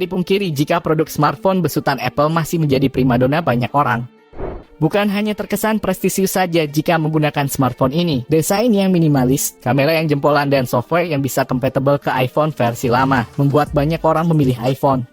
dipungkiri jika produk smartphone besutan Apple masih menjadi primadona banyak orang. Bukan hanya terkesan prestisius saja jika menggunakan smartphone ini, desain yang minimalis, kamera yang jempolan dan software yang bisa compatible ke iPhone versi lama, membuat banyak orang memilih iPhone.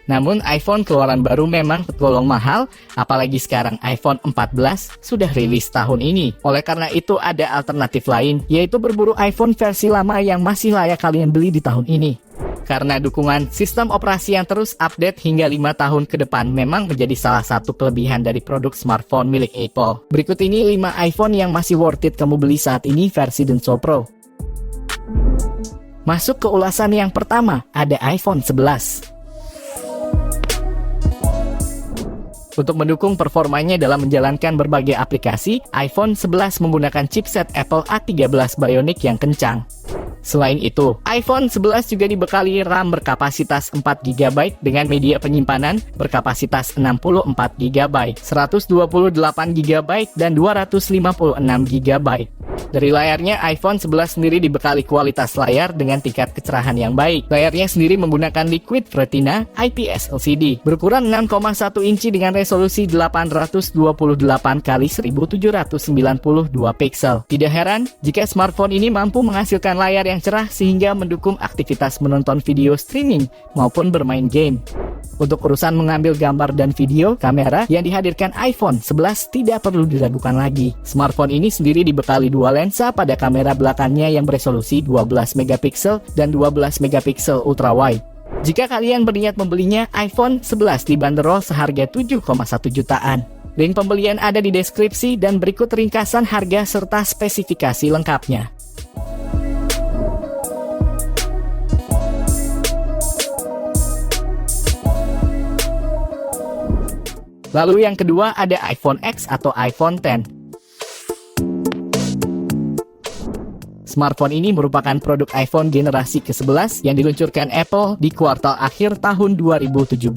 Namun iPhone keluaran baru memang tergolong mahal, apalagi sekarang iPhone 14 sudah rilis tahun ini. Oleh karena itu ada alternatif lain, yaitu berburu iPhone versi lama yang masih layak kalian beli di tahun ini. Karena dukungan sistem operasi yang terus update hingga 5 tahun ke depan memang menjadi salah satu kelebihan dari produk smartphone milik Apple. Berikut ini 5 iPhone yang masih worth it kamu beli saat ini versi Denso Pro. Masuk ke ulasan yang pertama, ada iPhone 11. Untuk mendukung performanya dalam menjalankan berbagai aplikasi, iPhone 11 menggunakan chipset Apple A13 Bionic yang kencang. Selain itu, iPhone 11 juga dibekali RAM berkapasitas 4GB dengan media penyimpanan berkapasitas 64GB, 128GB, dan 256GB. Dari layarnya, iPhone 11 sendiri dibekali kualitas layar dengan tingkat kecerahan yang baik. Layarnya sendiri menggunakan Liquid Retina IPS LCD berukuran 6,1 inci dengan resolusi 828x1792 pixel. Tidak heran jika smartphone ini mampu menghasilkan layar yang cerah sehingga mendukung aktivitas menonton video streaming maupun bermain game. Untuk urusan mengambil gambar dan video, kamera yang dihadirkan iPhone 11 tidak perlu diragukan lagi. Smartphone ini sendiri dibekali dua lensa pada kamera belakangnya yang beresolusi 12 megapiksel dan 12 megapiksel ultrawide. Jika kalian berniat membelinya, iPhone 11 dibanderol seharga 7,1 jutaan. Link pembelian ada di deskripsi dan berikut ringkasan harga serta spesifikasi lengkapnya. Lalu yang kedua ada iPhone X atau iPhone X. Smartphone ini merupakan produk iPhone generasi ke-11 yang diluncurkan Apple di kuartal akhir tahun 2017.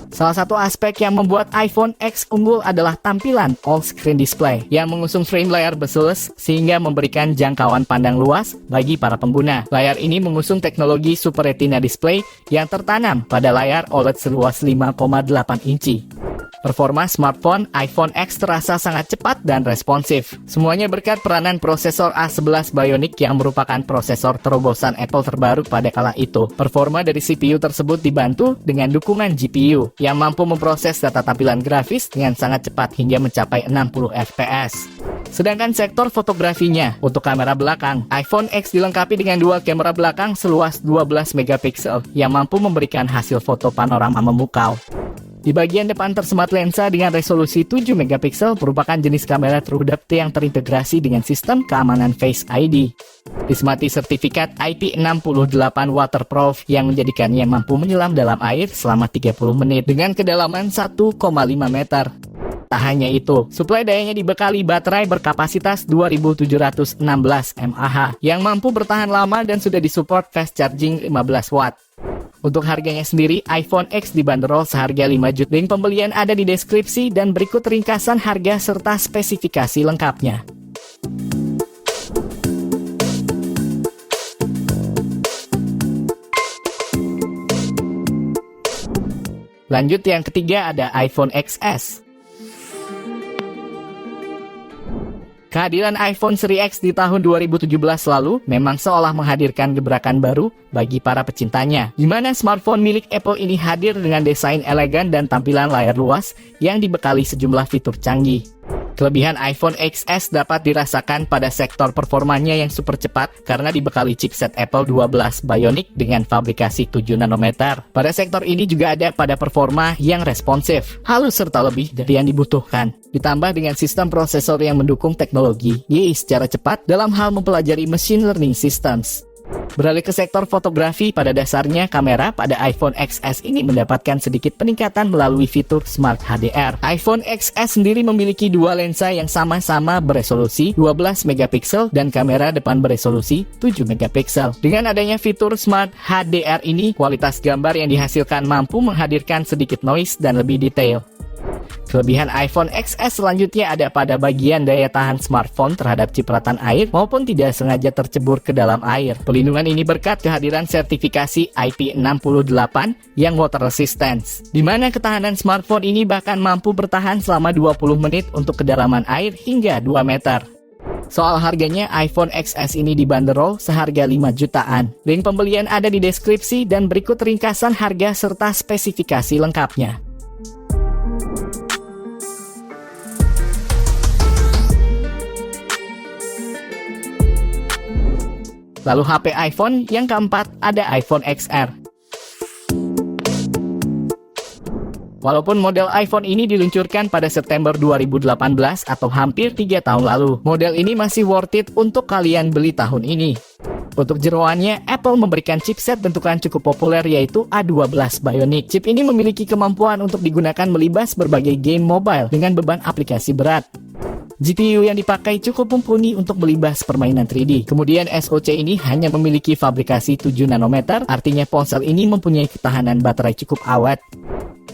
Salah satu aspek yang membuat iPhone X unggul adalah tampilan all-screen display yang mengusung frame layar bezel sehingga memberikan jangkauan pandang luas bagi para pengguna. Layar ini mengusung teknologi Super Retina display yang tertanam pada layar OLED seluas 5,8 inci. Performa smartphone iPhone X terasa sangat cepat dan responsif. Semuanya berkat peranan prosesor A11 Bionic yang merupakan prosesor terobosan Apple terbaru pada kala itu. Performa dari CPU tersebut dibantu dengan dukungan GPU yang mampu memproses data tampilan grafis dengan sangat cepat hingga mencapai 60 fps. Sedangkan sektor fotografinya, untuk kamera belakang, iPhone X dilengkapi dengan dual kamera belakang seluas 12 megapiksel yang mampu memberikan hasil foto panorama memukau. Di bagian depan tersemat lensa dengan resolusi 7 megapiksel merupakan jenis kamera True Depth yang terintegrasi dengan sistem keamanan Face ID. Disemati sertifikat IP68 waterproof yang menjadikannya mampu menyelam dalam air selama 30 menit dengan kedalaman 1,5 meter. Tak hanya itu, suplai dayanya dibekali baterai berkapasitas 2716 mAh yang mampu bertahan lama dan sudah disupport fast charging 15 watt. Untuk harganya sendiri, iPhone X dibanderol seharga 5 juta. Link pembelian ada di deskripsi dan berikut ringkasan harga serta spesifikasi lengkapnya. Lanjut yang ketiga ada iPhone XS. Kehadiran iPhone seri X di tahun 2017 lalu memang seolah menghadirkan gebrakan baru bagi para pecintanya, di mana smartphone milik Apple ini hadir dengan desain elegan dan tampilan layar luas yang dibekali sejumlah fitur canggih. Kelebihan iPhone XS dapat dirasakan pada sektor performanya yang super cepat karena dibekali chipset Apple 12 Bionic dengan fabrikasi 7 nanometer. Pada sektor ini juga ada pada performa yang responsif, halus serta lebih dari yang dibutuhkan. Ditambah dengan sistem prosesor yang mendukung teknologi AI secara cepat dalam hal mempelajari machine learning systems. Beralih ke sektor fotografi, pada dasarnya kamera pada iPhone XS ini mendapatkan sedikit peningkatan melalui fitur Smart HDR. iPhone XS sendiri memiliki dua lensa yang sama-sama beresolusi 12 megapiksel dan kamera depan beresolusi 7 megapiksel. Dengan adanya fitur Smart HDR ini, kualitas gambar yang dihasilkan mampu menghadirkan sedikit noise dan lebih detail. Kelebihan iPhone XS selanjutnya ada pada bagian daya tahan smartphone terhadap cipratan air maupun tidak sengaja tercebur ke dalam air. Pelindungan ini berkat kehadiran sertifikasi IP68 yang water resistance, di mana ketahanan smartphone ini bahkan mampu bertahan selama 20 menit untuk kedalaman air hingga 2 meter. Soal harganya, iPhone XS ini dibanderol seharga 5 jutaan. Link pembelian ada di deskripsi dan berikut ringkasan harga serta spesifikasi lengkapnya. Lalu HP iPhone yang keempat ada iPhone XR. Walaupun model iPhone ini diluncurkan pada September 2018 atau hampir 3 tahun lalu, model ini masih worth it untuk kalian beli tahun ini. Untuk jeroannya, Apple memberikan chipset bentukan cukup populer yaitu A12 Bionic. Chip ini memiliki kemampuan untuk digunakan melibas berbagai game mobile dengan beban aplikasi berat. GPU yang dipakai cukup mumpuni untuk melibas permainan 3D. Kemudian SoC ini hanya memiliki fabrikasi 7 nanometer, artinya ponsel ini mempunyai ketahanan baterai cukup awet.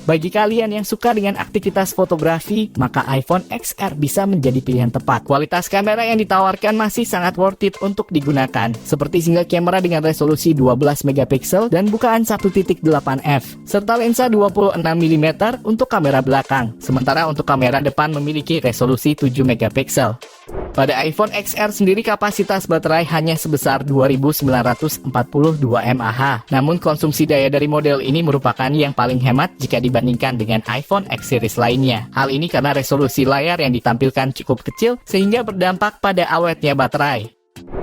Bagi kalian yang suka dengan aktivitas fotografi, maka iPhone XR bisa menjadi pilihan tepat. Kualitas kamera yang ditawarkan masih sangat worth it untuk digunakan, seperti single kamera dengan resolusi 12 megapiksel dan bukaan 1.8f, serta lensa 26 mm untuk kamera belakang, sementara untuk kamera depan memiliki resolusi 7 megapiksel. Pada iPhone XR sendiri kapasitas baterai hanya sebesar 2942 mAh. Namun konsumsi daya dari model ini merupakan yang paling hemat jika dibandingkan dengan iPhone X series lainnya. Hal ini karena resolusi layar yang ditampilkan cukup kecil sehingga berdampak pada awetnya baterai.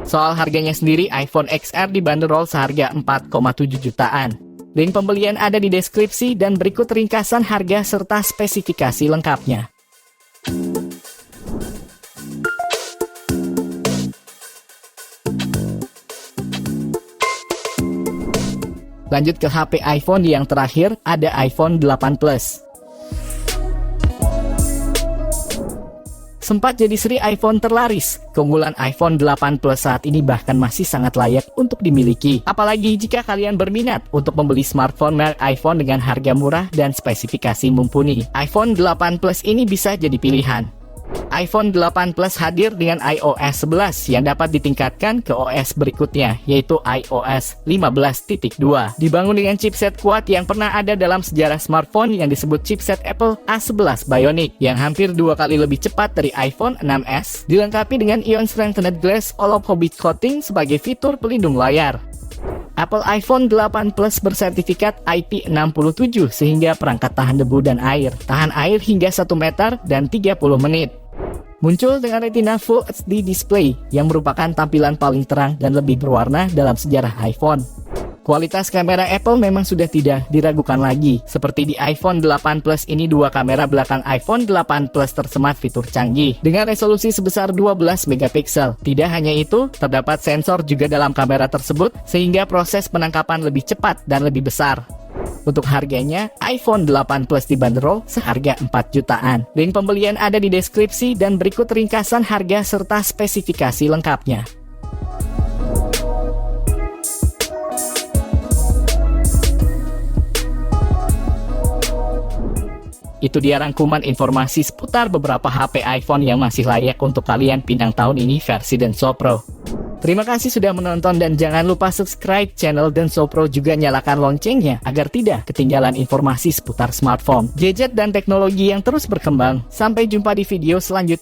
Soal harganya sendiri, iPhone XR dibanderol seharga 4,7 jutaan. Link pembelian ada di deskripsi dan berikut ringkasan harga serta spesifikasi lengkapnya. Lanjut ke HP iPhone yang terakhir, ada iPhone 8 Plus. Sempat jadi seri iPhone terlaris, keunggulan iPhone 8 Plus saat ini bahkan masih sangat layak untuk dimiliki. Apalagi jika kalian berminat untuk membeli smartphone merek iPhone dengan harga murah dan spesifikasi mumpuni. iPhone 8 Plus ini bisa jadi pilihan. iPhone 8 Plus hadir dengan iOS 11 yang dapat ditingkatkan ke OS berikutnya, yaitu iOS 15.2. Dibangun dengan chipset kuat yang pernah ada dalam sejarah smartphone yang disebut chipset Apple A11 Bionic, yang hampir 2 kali lebih cepat dari iPhone 6s, dilengkapi dengan Ion Strengthened Glass All-of-Hobbit Coating sebagai fitur pelindung layar. Apple iPhone 8 Plus bersertifikat IP67 sehingga perangkat tahan debu dan air, tahan air hingga 1 meter dan 30 menit. Muncul dengan Retina Full HD display yang merupakan tampilan paling terang dan lebih berwarna dalam sejarah iPhone. Kualitas kamera Apple memang sudah tidak diragukan lagi. Seperti di iPhone 8 Plus ini, 2 kamera belakang iPhone 8 Plus tersemat fitur canggih dengan resolusi sebesar 12 megapiksel. Tidak hanya itu, terdapat sensor juga dalam kamera tersebut sehingga proses penangkapan lebih cepat dan lebih besar. Untuk harganya, iPhone 8 Plus dibanderol seharga 4 jutaan. Link pembelian ada di deskripsi dan berikut ringkasan harga serta spesifikasi lengkapnya. Itu dia rangkuman informasi seputar beberapa HP iPhone yang masih layak untuk kalian pinang tahun ini versi Denso Pro. Terima kasih sudah menonton dan jangan lupa subscribe channel Denso Pro, juga nyalakan loncengnya agar tidak ketinggalan informasi seputar smartphone, gadget, dan teknologi yang terus berkembang. Sampai jumpa di video selanjutnya.